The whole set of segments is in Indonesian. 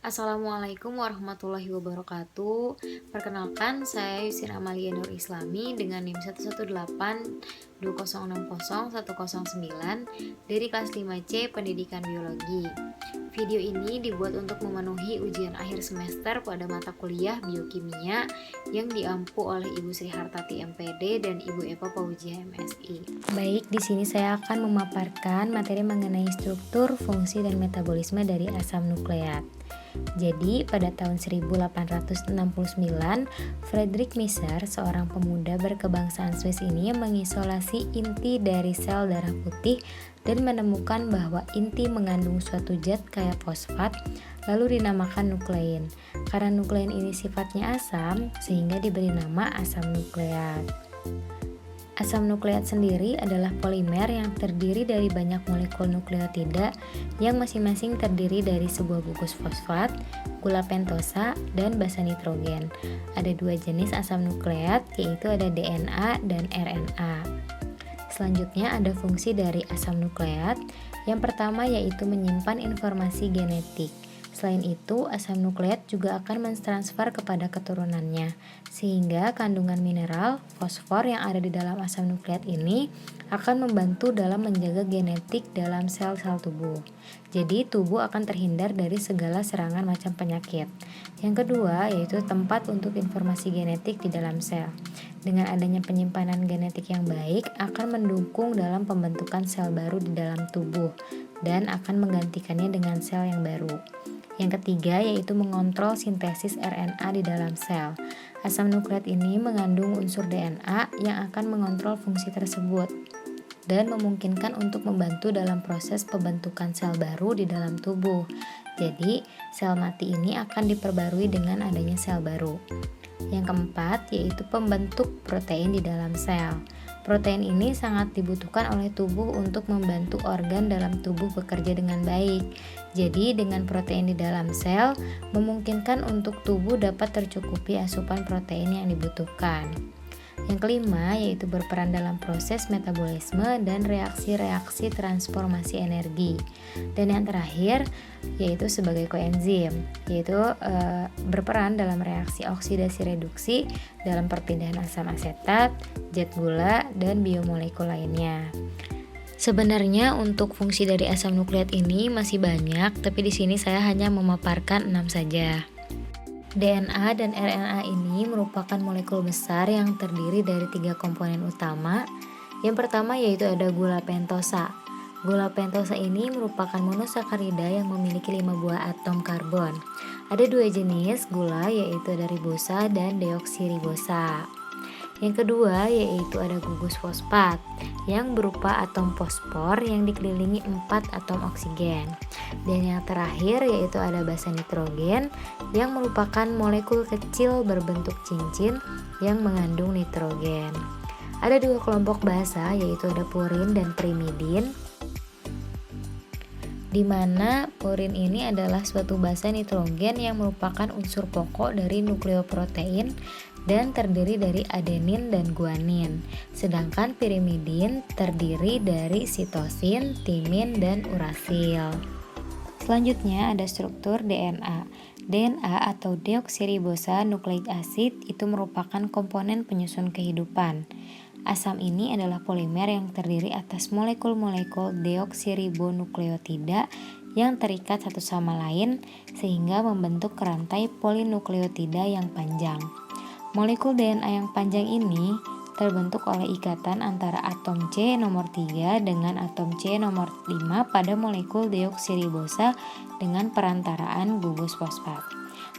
Assalamualaikum warahmatullahi wabarakatuh. Perkenalkan, saya Yusrin Amalia Nur Islami dengan NIM 11820600109 dari kelas 5C Pendidikan Biologi. Video ini dibuat untuk memenuhi ujian akhir semester pada mata kuliah Biokimia yang diampu oleh Ibu Sri Hartati MPD dan Ibu Eva Paujia MSI. Baik, di sini saya akan memaparkan materi mengenai struktur, fungsi, dan metabolisme dari asam nukleat. Jadi, pada tahun 1869, Friedrich Miescher, seorang pemuda berkebangsaan Swiss ini mengisolasi inti dari sel darah putih dan menemukan bahwa inti mengandung suatu zat kaya fosfat, lalu dinamakan nuklein. Karena nuklein ini sifatnya asam, sehingga diberi nama asam nukleat. Asam nukleat sendiri adalah polimer yang terdiri dari banyak molekul nukleotida yang masing-masing terdiri dari sebuah gugus fosfat, gula pentosa, dan basa nitrogen. Ada dua jenis asam nukleat, yaitu ada DNA dan RNA. Selanjutnya ada fungsi dari asam nukleat. Yang pertama yaitu menyimpan informasi genetik. Selain itu, asam nukleat juga akan mentransfer kepada keturunannya, sehingga kandungan mineral, fosfor yang ada di dalam asam nukleat ini akan membantu dalam menjaga genetik dalam sel-sel tubuh. Jadi, tubuh akan terhindar dari segala serangan macam penyakit. Yang kedua, yaitu tempat untuk informasi genetik di dalam sel. Dengan adanya penyimpanan genetik yang baik, akan mendukung dalam pembentukan sel baru di dalam tubuh, dan akan menggantikannya dengan sel yang baru. Yang ketiga yaitu mengontrol sintesis RNA di dalam sel. Asam nukleat ini mengandung unsur DNA yang akan mengontrol fungsi tersebut dan memungkinkan untuk membantu dalam proses pembentukan sel baru di dalam tubuh. Jadi, sel mati ini akan diperbarui dengan adanya sel baru. Yang keempat yaitu pembentuk protein di dalam sel. Protein ini sangat dibutuhkan oleh tubuh untuk membantu organ dalam tubuh bekerja dengan baik. Jadi, dengan protein di dalam sel, memungkinkan untuk tubuh dapat tercukupi asupan protein yang dibutuhkan. Yang kelima, yaitu berperan dalam proses metabolisme dan reaksi-reaksi transformasi energi. Dan yang terakhir, yaitu sebagai koenzim, yaitu berperan dalam reaksi oksidasi reduksi dalam perpindahan asam asetat, zat gula, dan biomolekul lainnya. Sebenarnya untuk fungsi dari asam nukleat ini masih banyak, tapi di sini saya hanya memaparkan 6 saja. DNA dan RNA ini merupakan molekul besar yang terdiri dari 3 komponen utama. Yang pertama yaitu ada gula pentosa. Gula pentosa ini merupakan monosakarida yang memiliki 5 buah atom karbon. Ada 2 jenis gula yaitu ada ribosa dan deoksiribosa. Yang kedua yaitu ada gugus fosfat yang berupa atom fosfor yang dikelilingi 4 atom oksigen. Dan yang terakhir yaitu ada basa nitrogen yang merupakan molekul kecil berbentuk cincin yang mengandung nitrogen. Ada 2 kelompok basa yaitu ada purin dan pirimidin, di mana purin ini adalah suatu basa nitrogen yang merupakan unsur pokok dari nukleoprotein dan terdiri dari adenin dan guanin. Sedangkan pirimidin terdiri dari sitosin, timin, dan urasil. Selanjutnya ada struktur DNA. DNA atau deoksiribosa nucleic acid itu merupakan komponen penyusun kehidupan. Asam ini adalah polimer yang terdiri atas molekul-molekul deoksiribonukleotida yang terikat satu sama lain sehingga membentuk rantai polinukleotida yang panjang. Molekul DNA yang panjang ini terbentuk oleh ikatan antara atom C nomor 3 dengan atom C nomor 5 pada molekul deoksiribosa dengan perantaraan gugus fosfat.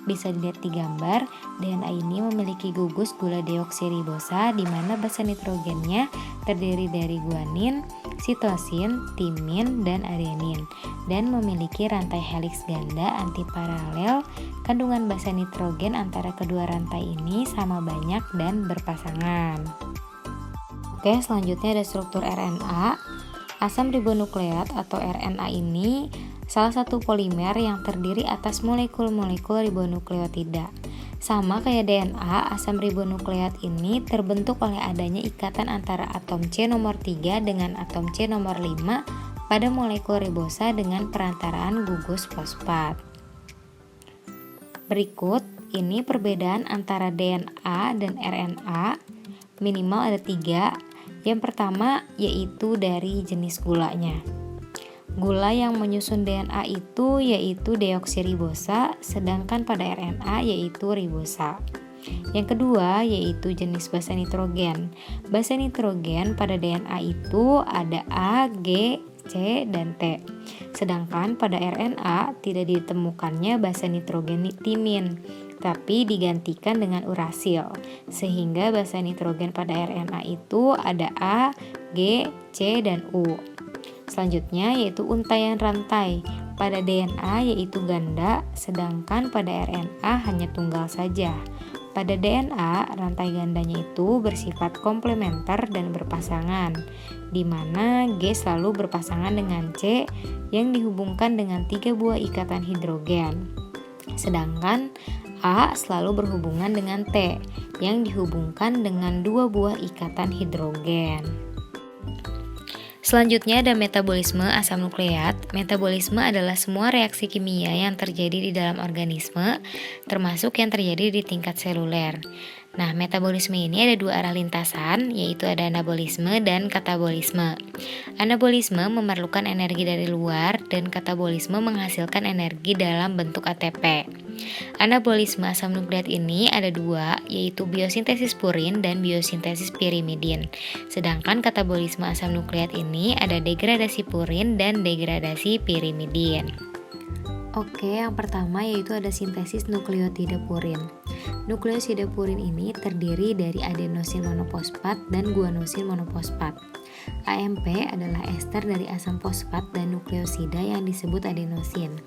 Bisa dilihat di gambar, DNA ini memiliki gugus gula deoksiribosa di mana basa nitrogennya terdiri dari guanin, sitosin, timin, dan adenin dan memiliki rantai heliks ganda antiparalel. Kandungan basa nitrogen antara kedua rantai ini sama banyak dan berpasangan. Oke, selanjutnya ada struktur RNA. Asam ribonukleat atau RNA ini salah satu polimer yang terdiri atas molekul-molekul ribonukleotida. Sama kayak DNA, asam ribonukleat ini terbentuk oleh adanya ikatan antara atom C nomor 3 dengan atom C nomor 5 pada molekul ribosa dengan perantaraan gugus fosfat. Berikut ini perbedaan antara DNA dan RNA, minimal ada 3. Yang pertama yaitu dari jenis gulanya. Gula yang menyusun DNA itu yaitu deoksiribosa, sedangkan pada RNA yaitu ribosa. Yang kedua yaitu jenis basa nitrogen. Basa nitrogen pada DNA itu ada A, G, C, dan T. Sedangkan pada RNA tidak ditemukannya basa nitrogen timin, tapi digantikan dengan urasil. Sehingga basa nitrogen pada RNA itu ada A, G, C, dan U. Selanjutnya yaitu untaian rantai. Pada DNA yaitu ganda, sedangkan pada RNA hanya tunggal saja. Pada DNA, rantai gandanya itu bersifat komplementer dan berpasangan, di mana G selalu berpasangan dengan C yang dihubungkan dengan 3 buah ikatan hidrogen. Sedangkan A selalu berhubungan dengan T yang dihubungkan dengan 2 buah ikatan hidrogen. Selanjutnya ada metabolisme asam nukleat. Metabolisme adalah semua reaksi kimia yang terjadi di dalam organisme, termasuk yang terjadi di tingkat seluler. Nah, metabolisme ini ada 2 arah lintasan, yaitu ada anabolisme dan katabolisme. Anabolisme memerlukan energi dari luar dan katabolisme menghasilkan energi dalam bentuk ATP. Anabolisme asam nukleat ini ada 2, yaitu biosintesis purin dan biosintesis pirimidin. Sedangkan katabolisme asam nukleat ini ada degradasi purin dan degradasi pirimidin. Oke, yang pertama yaitu ada sintesis nukleotida purin. Nukleosida purin ini terdiri dari adenosin monofosfat dan guanosin monofosfat. AMP adalah ester dari asam fosfat dan nukleosida yang disebut adenosin.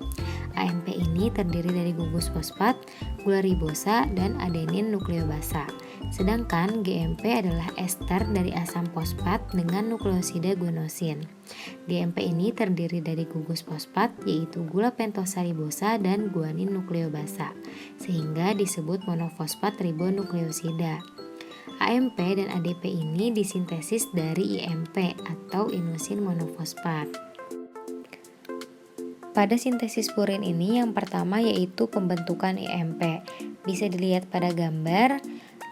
AMP ini terdiri dari gugus fosfat, gula ribosa, dan adenin nukleobasa. Sedangkan GMP adalah ester dari asam fosfat dengan nukleosida guanosin. GMP ini terdiri dari gugus fosfat yaitu gula pentosa ribosa dan guanin nukleobasa, sehingga disebut monofosfat ribonukleosida. AMP dan ADP ini disintesis dari IMP atau inosin monofosfat. Pada sintesis purin ini yang pertama yaitu pembentukan IMP. Bisa dilihat pada gambar,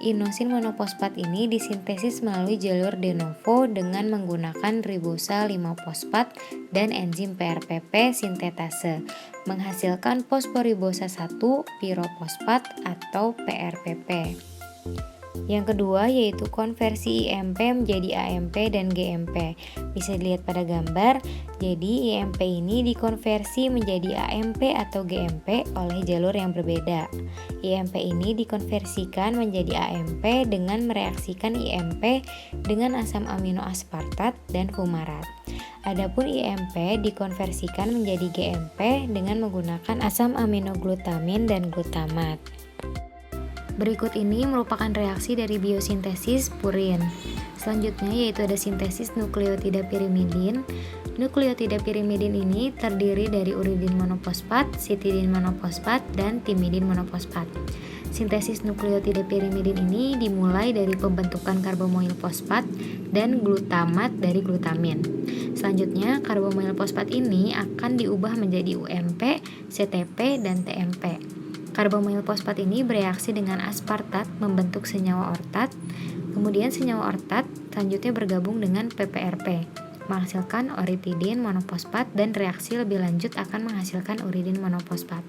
inosin monofosfat ini disintesis melalui jalur de novo dengan menggunakan ribosa 5-fosfat dan enzim PRPP sintetase, menghasilkan fosforibosa 1 pirofosfat atau PRPP. Yang kedua yaitu konversi IMP menjadi AMP dan GMP. Bisa dilihat pada gambar, jadi IMP ini dikonversi menjadi AMP atau GMP oleh jalur yang berbeda. IMP ini dikonversikan menjadi AMP dengan mereaksikan IMP dengan asam amino aspartat dan fumarat. Adapun IMP dikonversikan menjadi GMP dengan menggunakan asam aminoglutamin dan glutamat. Berikut ini merupakan reaksi dari biosintesis purin. Selanjutnya yaitu ada sintesis nukleotida pirimidin. Nukleotida pirimidin ini terdiri dari uridin monofosfat, sitidin monofosfat, dan timidin monofosfat. Sintesis nukleotida pirimidin ini dimulai dari pembentukan karbomoil fosfat dan glutamat dari glutamin. Selanjutnya, karbomoil fosfat ini akan diubah menjadi UMP, CTP, dan TMP. Karbomoil fosfat ini bereaksi dengan aspartat membentuk senyawa ortat, kemudian senyawa ortat selanjutnya bergabung dengan PPRP, menghasilkan oritidin monofosfat dan reaksi lebih lanjut akan menghasilkan uridin monofosfat.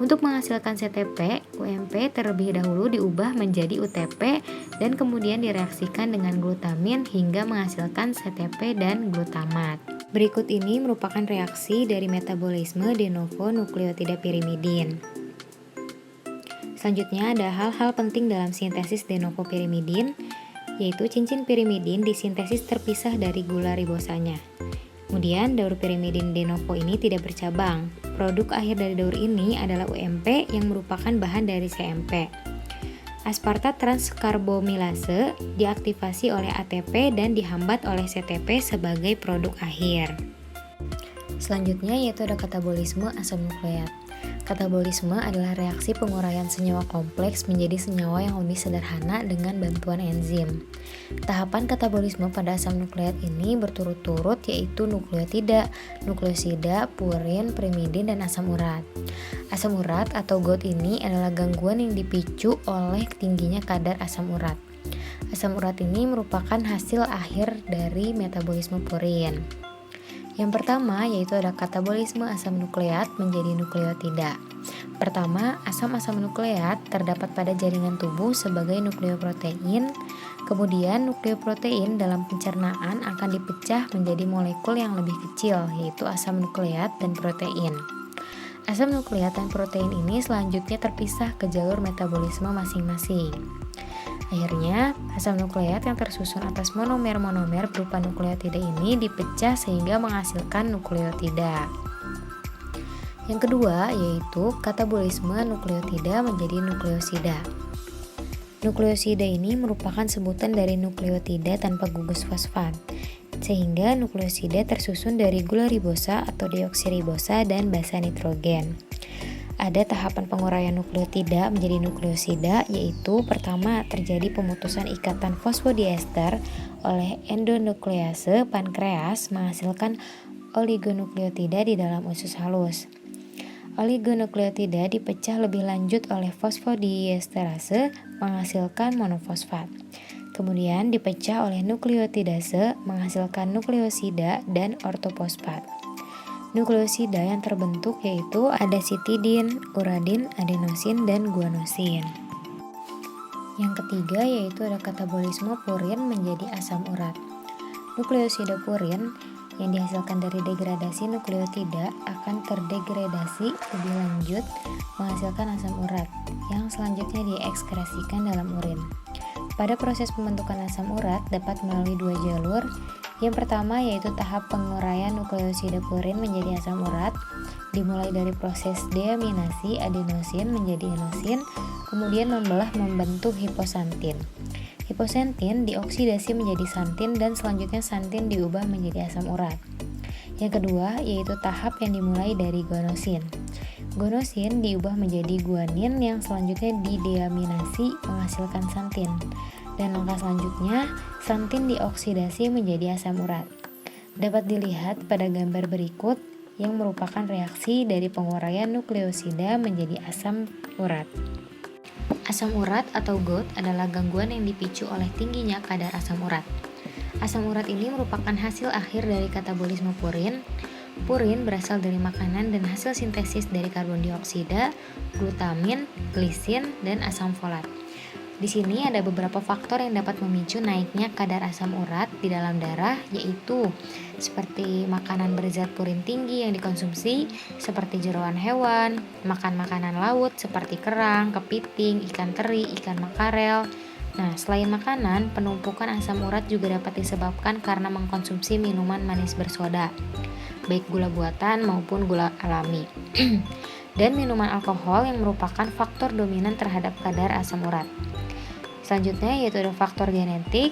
Untuk menghasilkan CTP, UMP terlebih dahulu diubah menjadi UTP dan kemudian direaksikan dengan glutamin hingga menghasilkan CTP dan glutamat. Berikut ini merupakan reaksi dari metabolisme de novo nukleotida pirimidin. Selanjutnya ada hal-hal penting dalam sintesis de novo pirimidin, yaitu cincin pirimidin disintesis terpisah dari gula ribosanya. Kemudian daur pirimidin de novo ini tidak bercabang. Produk akhir dari daur ini adalah UMP yang merupakan bahan dari CMP. Aspartat transkarbomilase diaktifasi oleh ATP dan dihambat oleh CTP sebagai produk akhir. Selanjutnya yaitu ada katabolisme asam nukleat. Katabolisme adalah reaksi penguraian senyawa kompleks menjadi senyawa yang lebih sederhana dengan bantuan enzim. Tahapan katabolisme pada asam nukleat ini berturut-turut yaitu nukleotida, nukleosida, purin, pirimidin, dan asam urat. Asam urat atau gout ini adalah gangguan yang dipicu oleh tingginya kadar asam urat. Asam urat ini merupakan hasil akhir dari metabolisme purin. Yang pertama yaitu ada katabolisme asam nukleat menjadi nukleotida. Pertama, asam-asam nukleat terdapat pada jaringan tubuh sebagai nukleoprotein. Kemudian nukleoprotein dalam pencernaan akan dipecah menjadi molekul yang lebih kecil, yaitu asam nukleat dan protein. Asam nukleat dan protein ini selanjutnya terpisah ke jalur metabolisme masing-masing. Akhirnya, asam nukleat yang tersusun atas monomer-monomer berupa nukleotida ini dipecah sehingga menghasilkan nukleotida. Yang kedua yaitu katabolisme nukleotida menjadi nukleosida. Nukleosida ini merupakan sebutan dari nukleotida tanpa gugus fosfat, sehingga nukleosida tersusun dari gula ribosa atau deoksiribosa dan basa nitrogen. Ada tahapan penguraian nukleotida menjadi nukleosida, yaitu pertama terjadi pemutusan ikatan fosfodiester oleh endonuklease pankreas menghasilkan oligonukleotida di dalam usus halus. Oligonukleotida dipecah lebih lanjut oleh fosfodiesterase menghasilkan monofosfat. Kemudian dipecah oleh nukleotidase menghasilkan nukleosida dan ortofosfat. Nukleosida yang terbentuk yaitu ada sitidin, uradin, adenosin, dan guanosin. Yang ketiga yaitu ada katabolisme purin menjadi asam urat. Nukleosida purin yang dihasilkan dari degradasi nukleotida akan terdegradasi lebih lanjut menghasilkan asam urat yang selanjutnya diekskresikan dalam urin. Pada proses pembentukan asam urat dapat melalui dua jalur. Yang pertama yaitu tahap penguraian nukleosida purin menjadi asam urat, dimulai dari proses deaminasi adenosin menjadi enosin, kemudian membelah membentuk hiposantin. Hiposantin dioksidasi menjadi santin dan selanjutnya santin diubah menjadi asam urat. Yang kedua yaitu tahap yang dimulai dari guanosin. Guanosin diubah menjadi guanin yang selanjutnya dideaminasi menghasilkan santin. Dan langkah selanjutnya, santin dioksidasi menjadi asam urat. Dapat dilihat pada gambar berikut yang merupakan reaksi dari penguraian nukleosida menjadi asam urat. Asam urat atau gout adalah gangguan yang dipicu oleh tingginya kadar asam urat. Asam urat ini merupakan hasil akhir dari katabolisme purin. Purin berasal dari makanan dan hasil sintesis dari karbon dioksida, glutamin, glisin, dan asam folat. Di sini ada beberapa faktor yang dapat memicu naiknya kadar asam urat di dalam darah, yaitu seperti makanan berzat purin tinggi yang dikonsumsi seperti jeroan hewan, makan makanan laut seperti kerang, kepiting, ikan teri, ikan makarel. Nah, selain makanan, penumpukan asam urat juga dapat disebabkan karena mengkonsumsi minuman manis bersoda, baik gula buatan maupun gula alami. Dan minuman alkohol yang merupakan faktor dominan terhadap kadar asam urat. Selanjutnya yaitu ada faktor genetik.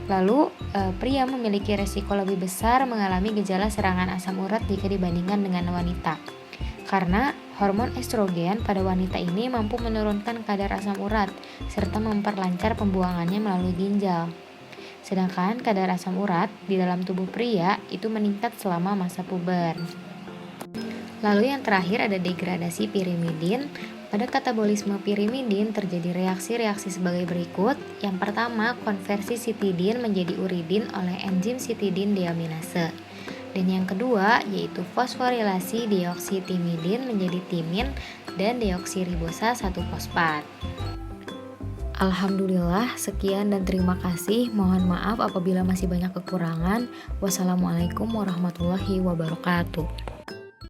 Lalu pria memiliki resiko lebih besar mengalami gejala serangan asam urat jika dibandingkan dengan wanita. Karena hormon estrogen pada wanita ini mampu menurunkan kadar asam urat serta memperlancar pembuangannya melalui ginjal. Sedangkan kadar asam urat di dalam tubuh pria itu meningkat selama masa puber. Lalu yang terakhir ada degradasi pirimidin. Pada katabolisme pirimidin terjadi reaksi-reaksi sebagai berikut. Yang pertama, konversi sitidin menjadi uridin oleh enzim sitidin deaminase. Dan yang kedua, yaitu fosforilasi deoksitimidin menjadi timin dan deoksiribosa 1-fosfat. Alhamdulillah, sekian dan terima kasih. Mohon maaf apabila masih banyak kekurangan. Wassalamualaikum warahmatullahi wabarakatuh.